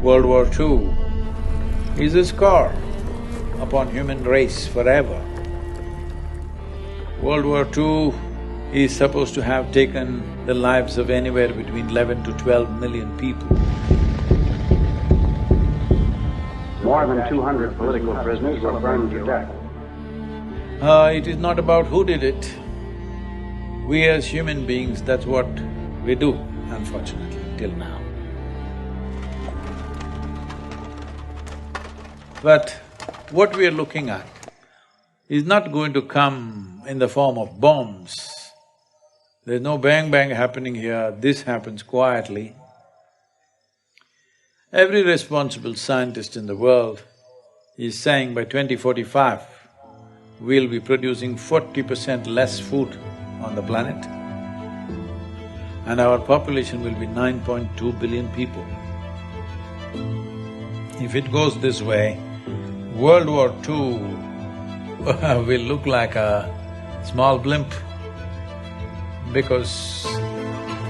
World War II is a scar upon human race forever. World War II is supposed to have taken the lives of anywhere between 11 to 12 million people. More than 200 political prisoners were burned to death. It is not about who did it. We as human beings, that's what we do, unfortunately, till now. But what we are looking at is not going to come in the form of bombs. There's no bang-bang happening here, this happens quietly. Every responsible scientist in the world is saying by 2045, we'll be producing 40% less food on the planet and our population will be 9.2 billion people. If it goes this way, World War II will look like a small blimp, because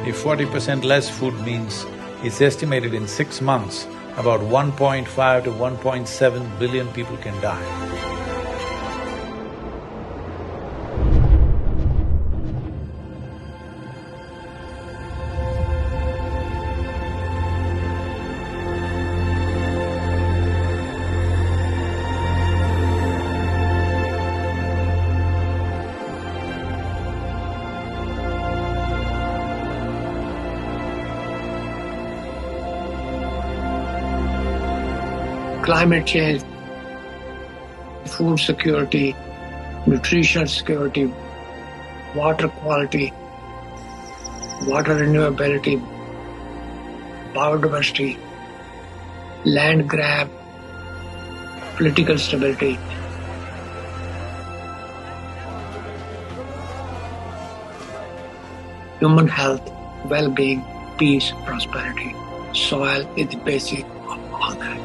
if 40% less food means it's estimated in 6 months, about 1.5 to 1.7 billion people can die. Climate change, food security, nutrition security, water quality, water renewability, biodiversity, land grab, political stability. Human health, well-being, peace, prosperity. Soil is the basic of all that.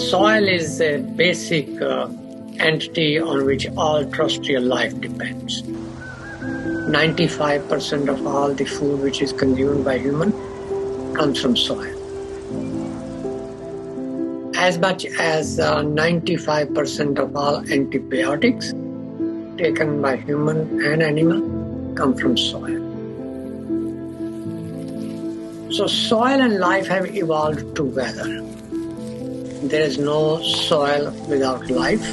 Soil is a basic entity on which all terrestrial life depends. 95% of all the food which is consumed by human comes from soil. As much as 95% of all antibiotics taken by human and animal come from soil. So soil and life have evolved together. There is no soil without life,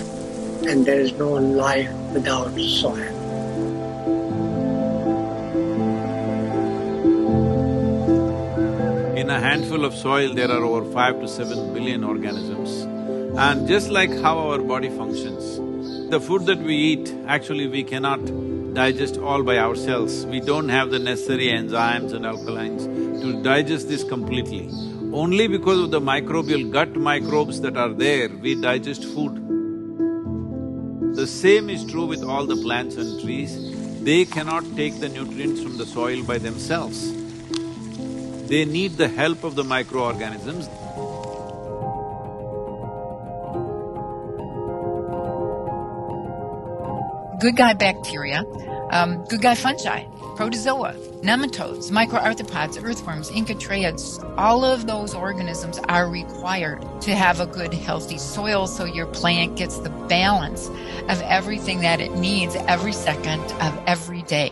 and there is no life without soil. In a handful of soil, there are over 5 to 7 billion organisms. And just like how our body functions, the food that we eat, actually we cannot digest all by ourselves. We don't have the necessary enzymes and alkalines to digest this completely. Only because of the microbial gut microbes that are there, we digest food. The same is true with all the plants and trees. They cannot take the nutrients from the soil by themselves. They need the help of the microorganisms. Good guy bacteria, good guy fungi, protozoa, nematodes, microarthropods, earthworms, incatriotes, all of those organisms are required to have a good, healthy soil so your plant gets the balance of everything that it needs every second of every day.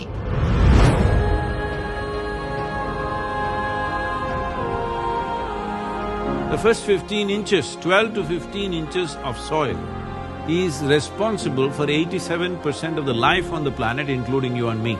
The first 15 inches, 12 to 15 inches of soil is responsible for 87% of the life on the planet, including you and me.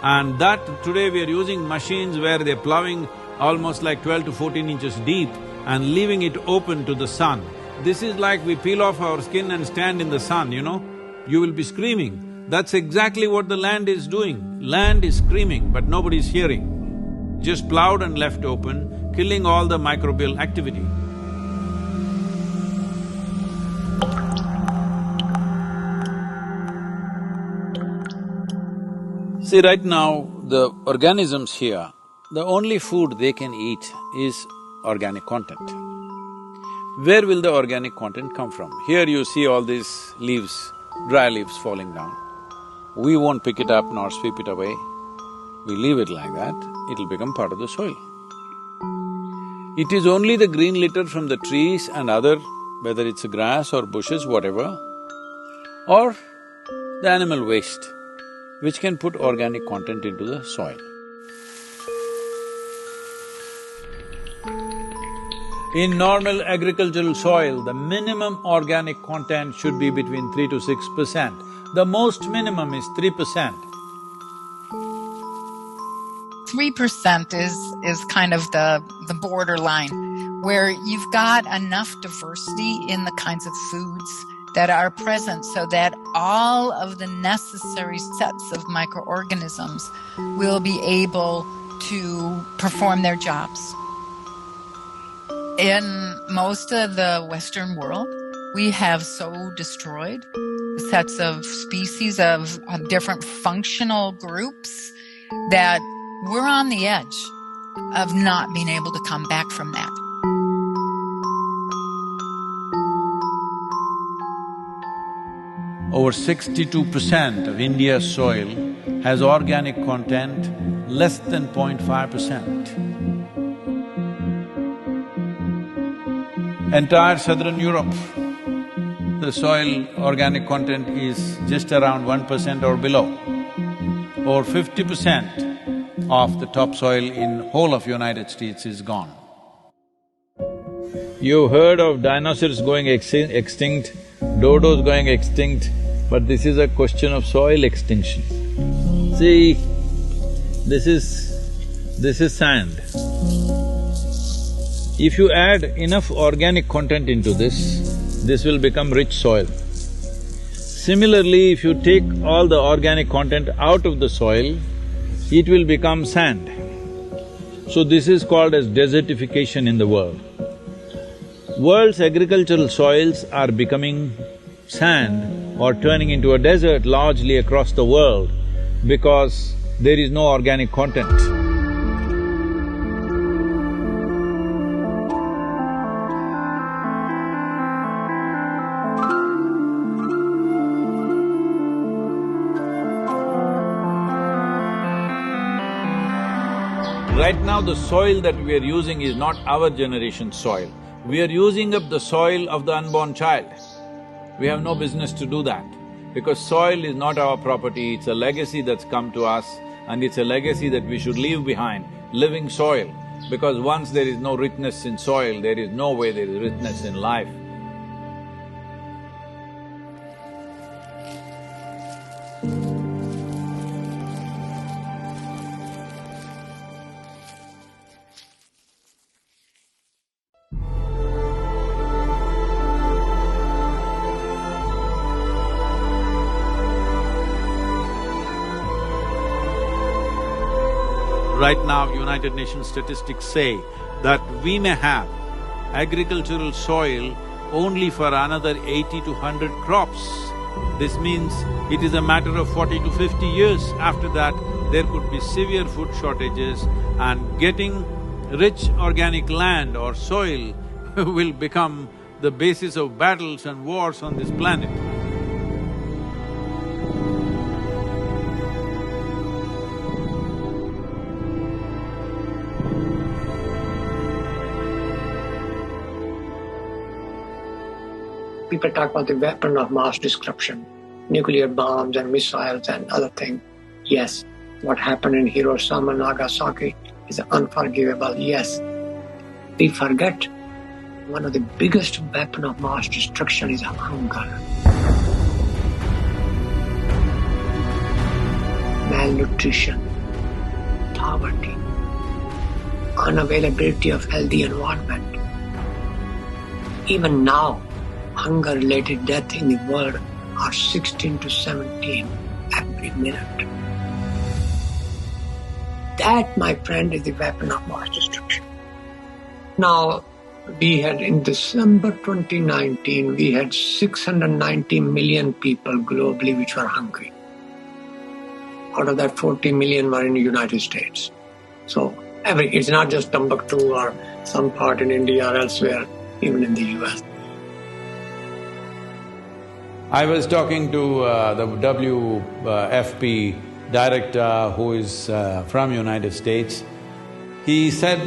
And that today we are using machines where they're plowing almost like 12 to 14 inches deep and leaving it open to the sun. This is like we peel off our skin and stand in the sun, you know? You will be screaming. That's exactly what the land is doing. Land is screaming, but nobody's hearing. Just plowed and left open, killing all the microbial activity. See, right now, the organisms here, the only food they can eat is organic content. where will the organic content come from? Here you see all these leaves, dry leaves falling down. We won't pick it up nor sweep it away. We leave it like that, it'll become part of the soil. It is only the green litter from the trees and other, whether it's grass or bushes, whatever, or the animal waste, which can put organic content into the soil. In normal agricultural soil, the minimum organic content should be between 3 to 6%. The most minimum is 3%. 3% is kind of the borderline, where you've got enough diversity in the kinds of foods that are present so that all of the necessary sets of microorganisms will be able to perform their jobs. In most of the Western world, we have so destroyed sets of species of different functional groups that we're on the edge of not being able to come back from that. Over 62% of India's soil has organic content less than 0.5%. Entire southern Europe, the soil organic content is just around 1% or below. Over 50% of the topsoil in whole of United States is gone. You've heard of dinosaurs going extinct, dodos going extinct, but this is a question of soil extinction. See, this is sand. If you add enough organic content into this will become rich soil. Similarly, if you take all the organic content out of the soil, it will become sand. So this is called as desertification in the world. World's agricultural soils are becoming sand or turning into a desert largely across the world because there is no organic content. Right now, the soil that we are using is not our generation's soil. We are using up the soil of the unborn child. We have no business to do that, because soil is not our property, it's a legacy that's come to us, and it's a legacy that we should leave behind, living soil. Because once there is no richness in soil, there is no way there is richness in life. Right now, United Nations statistics say that we may have agricultural soil only for another 80 to 100 crops. This means it is a matter of 40 to 50 years. After that, there could be severe food shortages, and getting rich organic land or soil will become the basis of battles and wars on this planet. People talk about the weapon of mass destruction, nuclear bombs and missiles and other things. Yes, what happened in Hiroshima and Nagasaki is unforgivable, yes. We forget one of the biggest weapons of mass destruction is hunger. Malnutrition, poverty, unavailability of healthy environment. Even now, hunger-related deaths in the world are 16 to 17 every minute. That, my friend, is the weapon of mass destruction. Now, we had in December 2019, we had 690 million people globally which were hungry. Out of that, 40 million were in the United States. So, it's not just Timbuktu or some part in India or elsewhere. even in the US. I was talking to the WFP director who is from United States. He said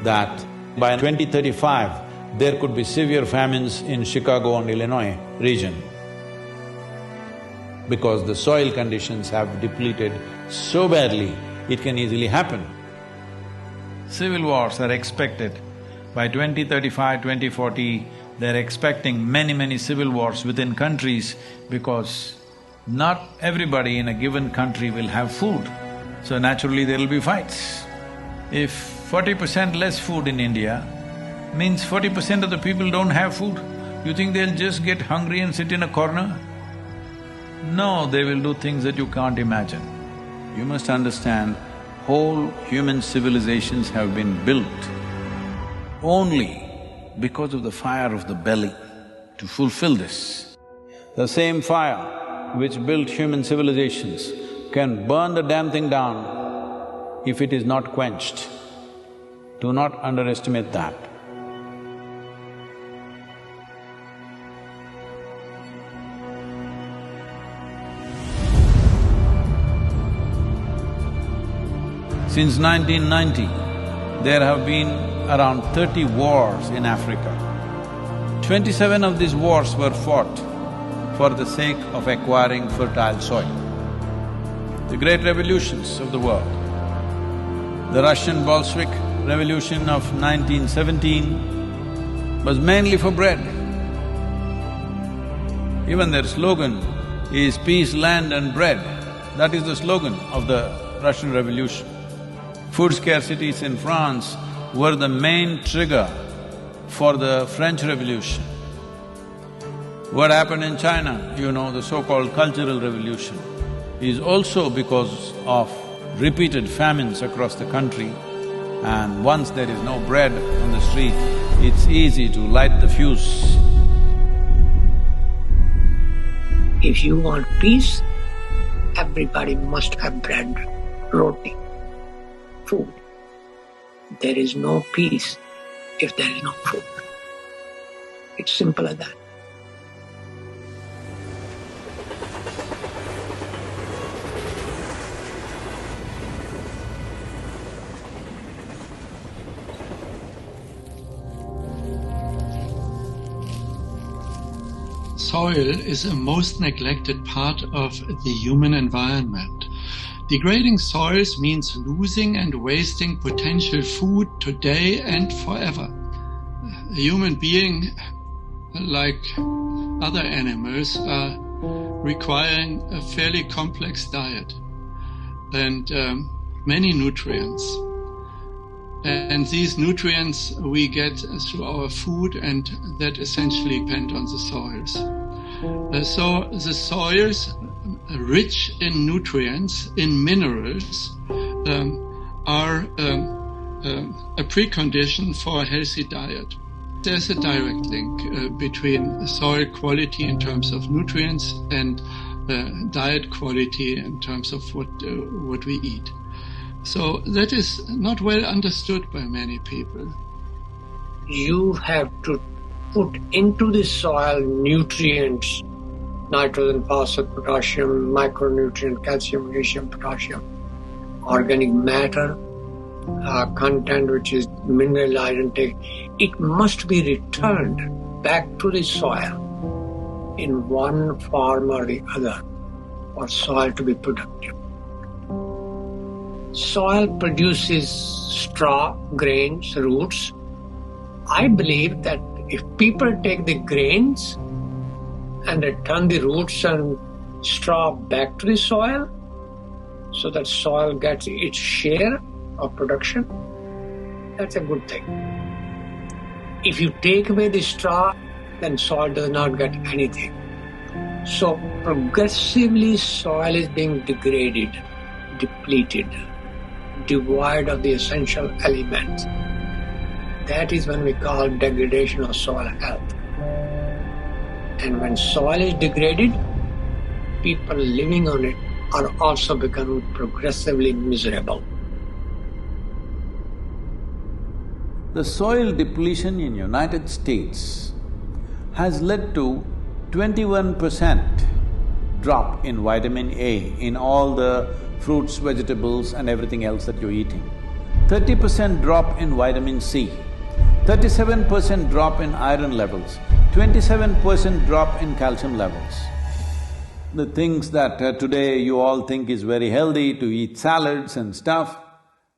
that by 2035, there could be severe famines in Chicago and Illinois region because the soil conditions have depleted so badly, it can easily happen. Civil wars are expected. By 2035, 2040, they're expecting many civil wars within countries because not everybody in a given country will have food, so naturally there'll be fights. If 40% less food in India means 40% of the people don't have food, you think they'll just get hungry and sit in a corner? No, they will do things that you can't imagine. You must understand, whole human civilizations have been built only because of the fire of the belly to fulfill this. The same fire which built human civilizations can burn the damn thing down if it is not quenched. Do not underestimate that. Since 1990, there have been around 30 wars in Africa. 27 of these wars were fought for the sake of acquiring fertile soil. The great revolutions of the world, the Russian Bolshevik Revolution of 1917 was mainly for bread. Even their slogan is peace, land and bread. That is the slogan of the Russian Revolution. Food scarcities in France were the main trigger for the French Revolution. What happened in China, you know, the so-called Cultural Revolution, is also because of repeated famines across the country, and once there is no bread on the street, it's easy to light the fuse. If you want peace, everybody must have bread, roti, food. There is no peace if there is no food. It's simple as that. Soil is a most neglected part of the human environment. Degrading soils means losing and wasting potential food today and forever. A human being, like other animals, are requiring a fairly complex diet and many nutrients. And these nutrients we get through our food, and that essentially depend on the soils. So the soils, rich in nutrients, in minerals, are a precondition for a healthy diet. There's a direct link between soil quality in terms of nutrients and diet quality in terms of what we eat. So that is not well understood by many people. You have to put into the soil nutrients, nitrogen, phosphorus, potassium, micronutrient, calcium, magnesium, potassium, organic matter, content which is mineralized and take. It must be returned back to the soil in one form or the other for soil to be productive. Soil produces straw, grains, roots. I believe that if people take the grains and return the roots and straw back to the soil, so that soil gets its share of production, that's a good thing. If you take away the straw, then soil does not get anything. So progressively soil is being degraded, depleted, devoid of the essential elements. That is when we call degradation of soil health. And when soil is degraded, people living on it are also becoming progressively miserable. The soil depletion in United States has led to 21% drop in vitamin A in all the fruits, vegetables and everything else that you're eating. 30% drop in vitamin C, 37% drop in iron levels, 27% drop in calcium levels. The things that today you all think is very healthy to eat salads and stuff,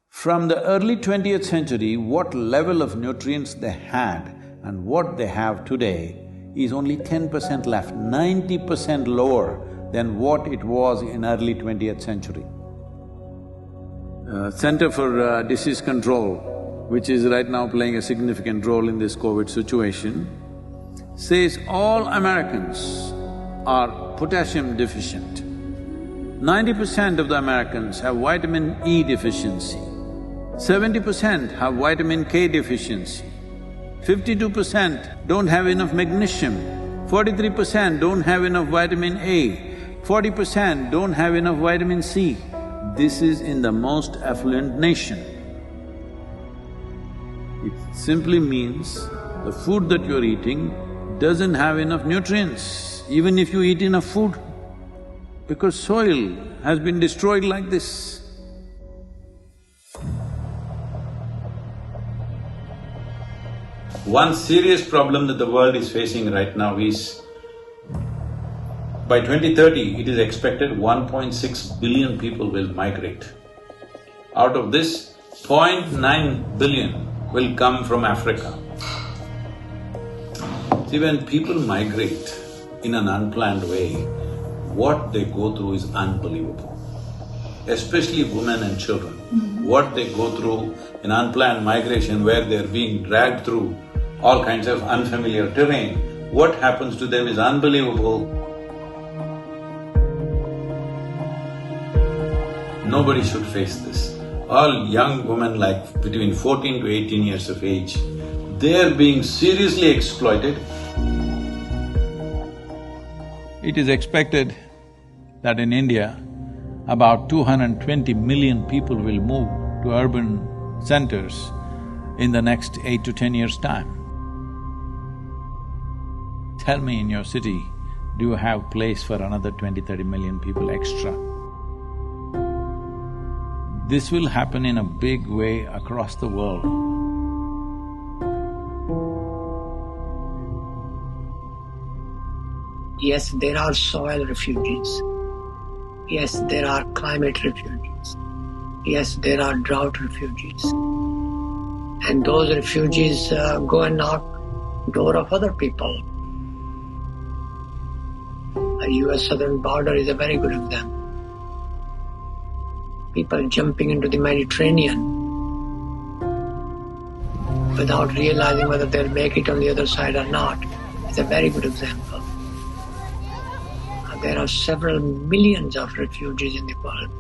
from the early 20th century, what level of nutrients they had and what they have today is only 10% left, 90% lower than what it was in early 20th century. Center for Disease Control, which is right now playing a significant role in this COVID situation, says all Americans are potassium deficient. 90% of the Americans have vitamin E deficiency, 70% have vitamin K deficiency, 52% don't have enough magnesium, 43% don't have enough vitamin A, 40% don't have enough vitamin C. This is in the most affluent nation. It simply means the food that you're eating doesn't have enough nutrients, even if you eat enough food, because soil has been destroyed like this. One serious problem that the world is facing right now is, by 2030, it is expected 1.6 billion people will migrate. Out of this, 0.9 billion will come from Africa. See, when people migrate in an unplanned way, what they go through is unbelievable. Especially women and children. What they go through in unplanned migration where they're being dragged through all kinds of unfamiliar terrain, what happens to them is unbelievable. Nobody should face this. All young women like between 14 to 18 years of age, they're being seriously exploited. It is expected that in India, about 220 million people will move to urban centers in the next 8 to 10 years' time. Tell me, in your city, do you have place for another 20-30 million people extra? This will happen in a big way across the world. Yes, there are soil refugees. Yes, there are climate refugees. Yes, there are drought refugees. And those refugees go and knock door of other people. The US southern border is a very good example. People jumping into the Mediterranean without realizing whether they'll make it on the other side or not. It's a very good example. There are several millions of refugees in the world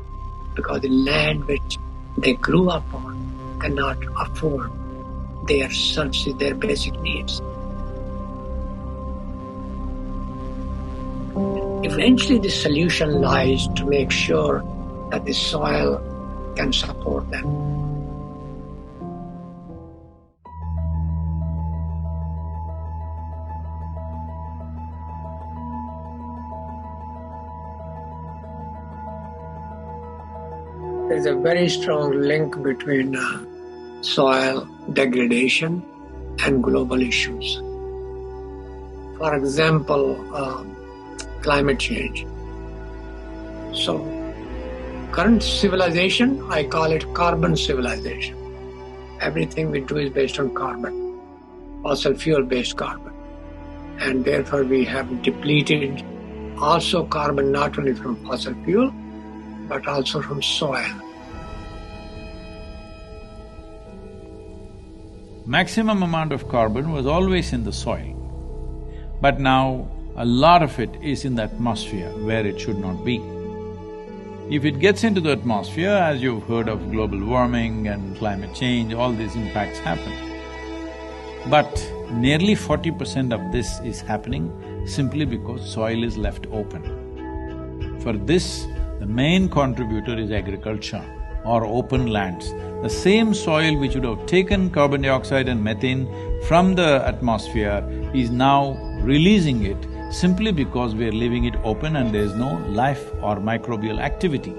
because the land which they grew up on cannot afford their services, their basic needs. Eventually the solution lies to make sure that the soil can support them. There is a very strong link between soil degradation and global issues. For example, climate change. So, current civilization, I call it carbon civilization. Everything we do is based on carbon, fossil fuel-based carbon. And therefore we have depleted also carbon not only from fossil fuel, but also from soil. Maximum amount of carbon was always in the soil, but now a lot of it is in the atmosphere where it should not be. If it gets into the atmosphere, as you've heard of global warming and climate change, all these impacts happen. But nearly 40% of this is happening simply because soil is left open. For this, the main contributor is agriculture. or open lands. The same soil which would have taken carbon dioxide and methane from the atmosphere is now releasing it simply because we are leaving it open and there is no life or microbial activity.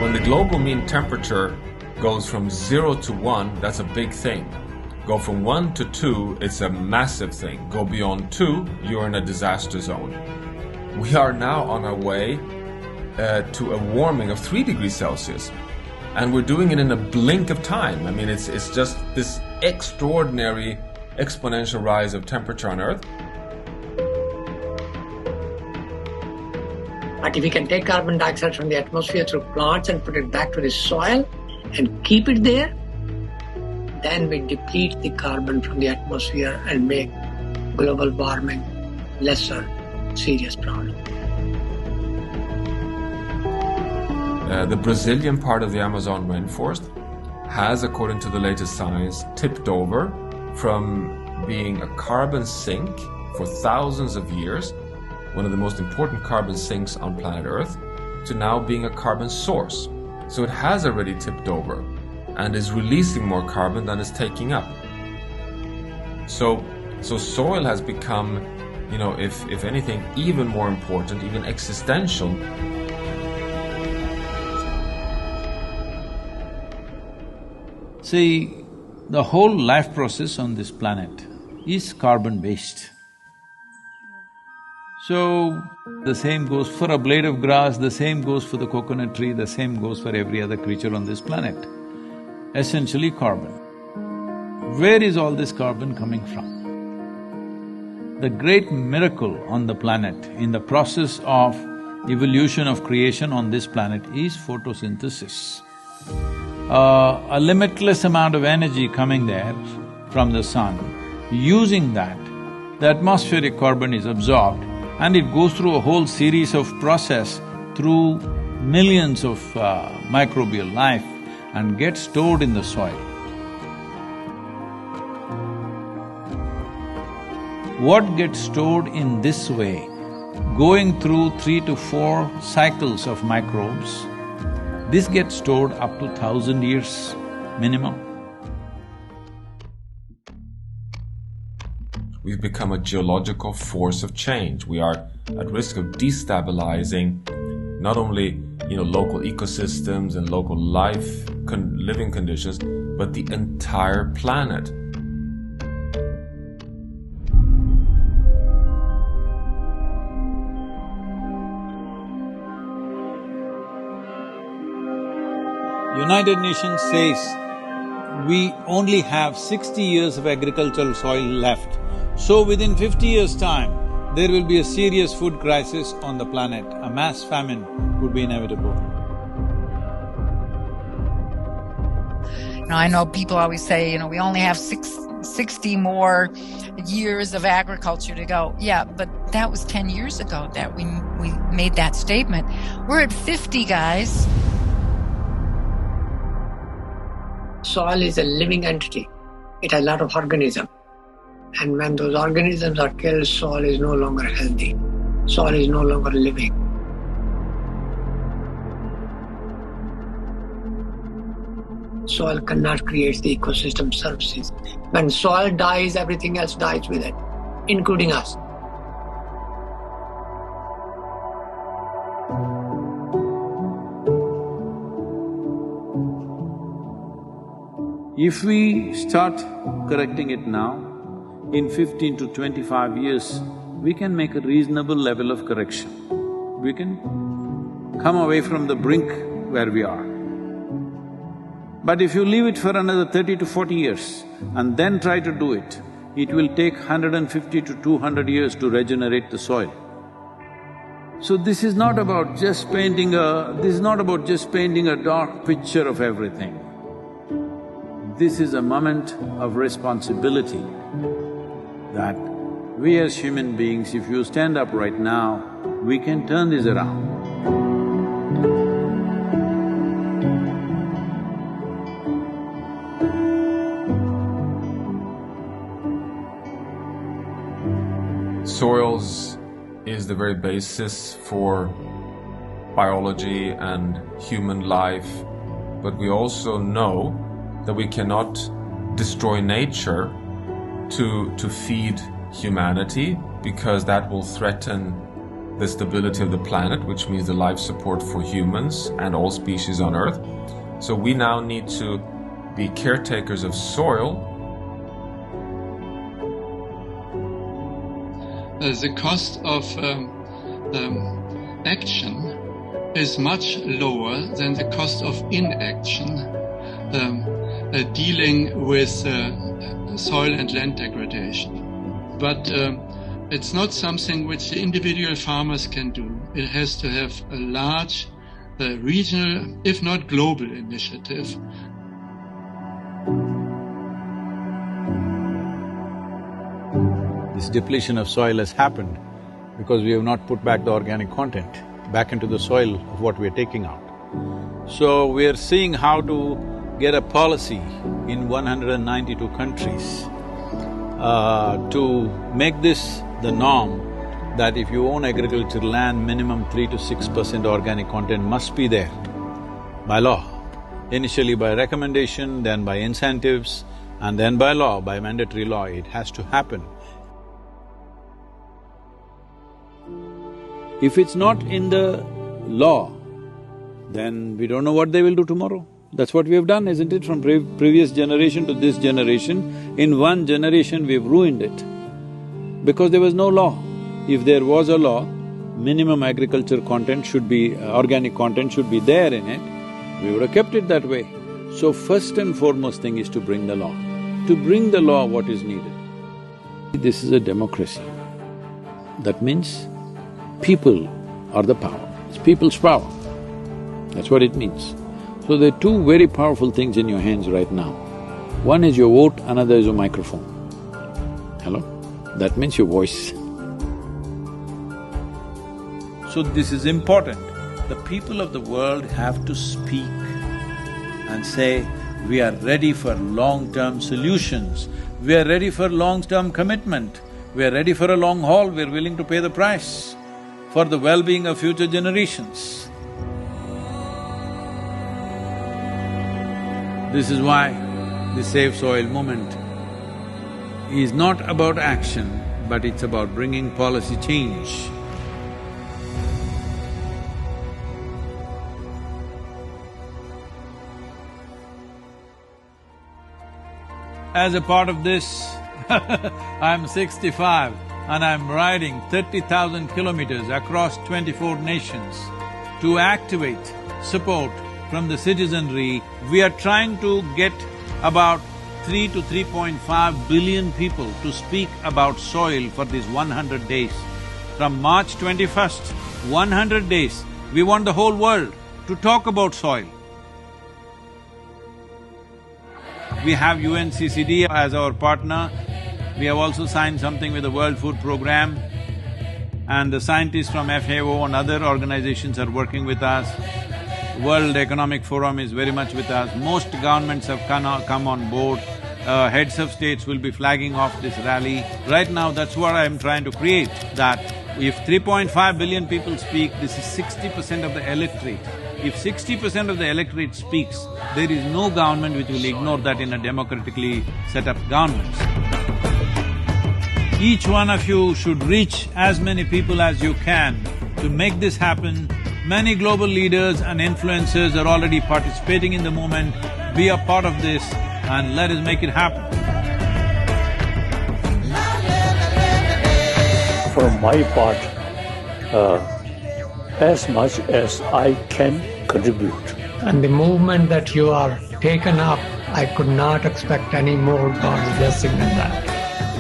When the global mean temperature goes from 0 to 1, that's a big thing. Go from 1 to 2, it's a massive thing. Go beyond 2, you're in a disaster zone. We are now on our way to a warming of 3 degrees Celsius. And we're doing it in a blink of time. I mean, it's just this extraordinary exponential rise of temperature on Earth. But if we can take carbon dioxide from the atmosphere through plants and put it back to the soil and keep it there, then we deplete the carbon from the atmosphere and make global warming lesser serious problem. The Brazilian part of the Amazon rainforest has, according to the latest science, tipped over from being a carbon sink for thousands of years, one of the most important carbon sinks on planet Earth, to now being a carbon source. So it has already tipped over and is releasing more carbon than it's taking up. So soil has become, you know, if anything, even more important, even existential. See, the whole life process on this planet is carbon-based. So, the same goes for a blade of grass, the same goes for the coconut tree, the same goes for every other creature on this planet. Essentially carbon. Where is all this carbon coming from? The great miracle on the planet, in the process of evolution of creation on this planet, is photosynthesis. A limitless amount of energy coming there from the sun. Using that, the atmospheric carbon is absorbed and it goes through a whole series of process through millions of microbial life and gets stored in the soil. What gets stored in this way, going through 3 to 4 cycles of microbes, this gets stored up to 1,000 years minimum. We've become a geological force of change. We are at risk of destabilizing not only, you know, local ecosystems and local living conditions, but the entire planet. United Nations says we only have 60 years of agricultural soil left. So within 50 years' time, there will be a serious food crisis on the planet. A mass famine would be inevitable. Now, I know people always say, we only have 60 more years of agriculture to go. Yeah, but that was 10 years ago that we made that statement. We're at 50, guys. Soil is a living entity. It has a lot of organisms. And when those organisms are killed, soil is no longer healthy. Soil is no longer living. Soil cannot create the ecosystem services. When soil dies, everything else dies with it, including us. If we start correcting it now, in 15 to 25 years, we can make a reasonable level of correction. We can come away from the brink where we are. But if you leave it for another 30 to 40 years and then try to do it, it will take 150 to 200 years to regenerate the soil. So this is not about just painting a dark picture of everything. This is a moment of responsibility that we as human beings, if you stand up right now, we can turn this around. Soils is the very basis for biology and human life, but we also know that we cannot destroy nature to feed humanity, because that will threaten the stability of the planet, which means the life support for humans and all species on Earth. So we now need to be caretakers of soil. The cost of action is much lower than the cost of inaction, dealing with soil and land degradation. But it's not something which the individual farmers can do. It has to have a large regional, if not global, initiative. This depletion of soil has happened because we have not put back the organic content back into the soil of what we are taking out. So we are seeing how to get a policy in 192 countries to make this the norm, that if you own agricultural land, minimum 3 to 6% organic content must be there by law. Initially by recommendation, then by incentives, and then by law, by mandatory law, it has to happen. If it's not in the law, then we don't know what they will do tomorrow. That's what we have done, isn't it? From previous generation to this generation, in one generation we've ruined it because there was no law. If there was a law, minimum agriculture content should be… organic content should be there in it, we would have kept it that way. So first and foremost thing is to bring the law. To bring the law, what is needed? This is a democracy. That means people are the power, it's people's power. That's what it means. So there are two very powerful things in your hands right now. One is your vote, another is your microphone. Hello? That means your voice. So this is important. The people of the world have to speak and say, we are ready for long-term solutions, we are ready for long-term commitment, we are ready for a long haul, we are willing to pay the price for the well-being of future generations. This is why the Save Soil movement is not about action, but it's about bringing policy change. As a part of this, I'm 65 and I'm riding 30,000 kilometers across 24 nations to activate support from the citizenry. We are trying to get about 3 to 3.5 billion people to speak about soil for these 100 days. From March 21st, 100 days, we want the whole world to talk about soil. We have UNCCD as our partner. We have also signed something with the World Food Programme, and the scientists from FAO and other organizations are working with us. World Economic Forum is very much with us. Most governments have come on board. Heads of states will be flagging off this rally. Right now, that's what I'm trying to create, that if 3.5 billion people speak, this is 60% of the electorate. If 60% of the electorate speaks, there is no government which will ignore that in a democratically set up government. Each one of you should reach as many people as you can to make this happen. Many global leaders and influencers are already participating in the movement. Be a part of this and let us make it happen. For my part, as much as I can contribute. And the movement that you are taken up, I could not expect any more God's blessing than that.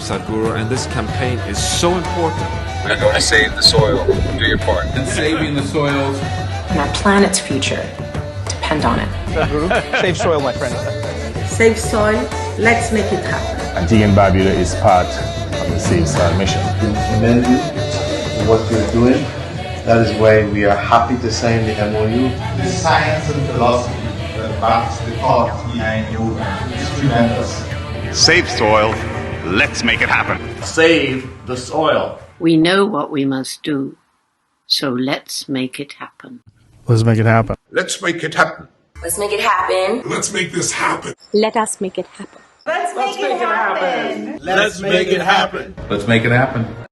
Sadhguru, and this campaign is so important. We're going to save the soil. Do your part. And saving the soils. And our planet's future depend on it. Sadhguru, save soil, my friend. Save soil, let's make it happen. And TN Babula is part of the Save Soil mission. We commend you for what you're doing. That is why we are happy to sign the MOU. The science and philosophy that backs the thought behind the movement is tremendous. Save soil, let's make it happen. Save the soil. We know what we must do, so let's make it happen. Let's make it happen. Let's make it happen. Let's make it happen. Let's make this happen. Let us make it happen. Let's make it happen. Let's make it happen. Let's make it happen.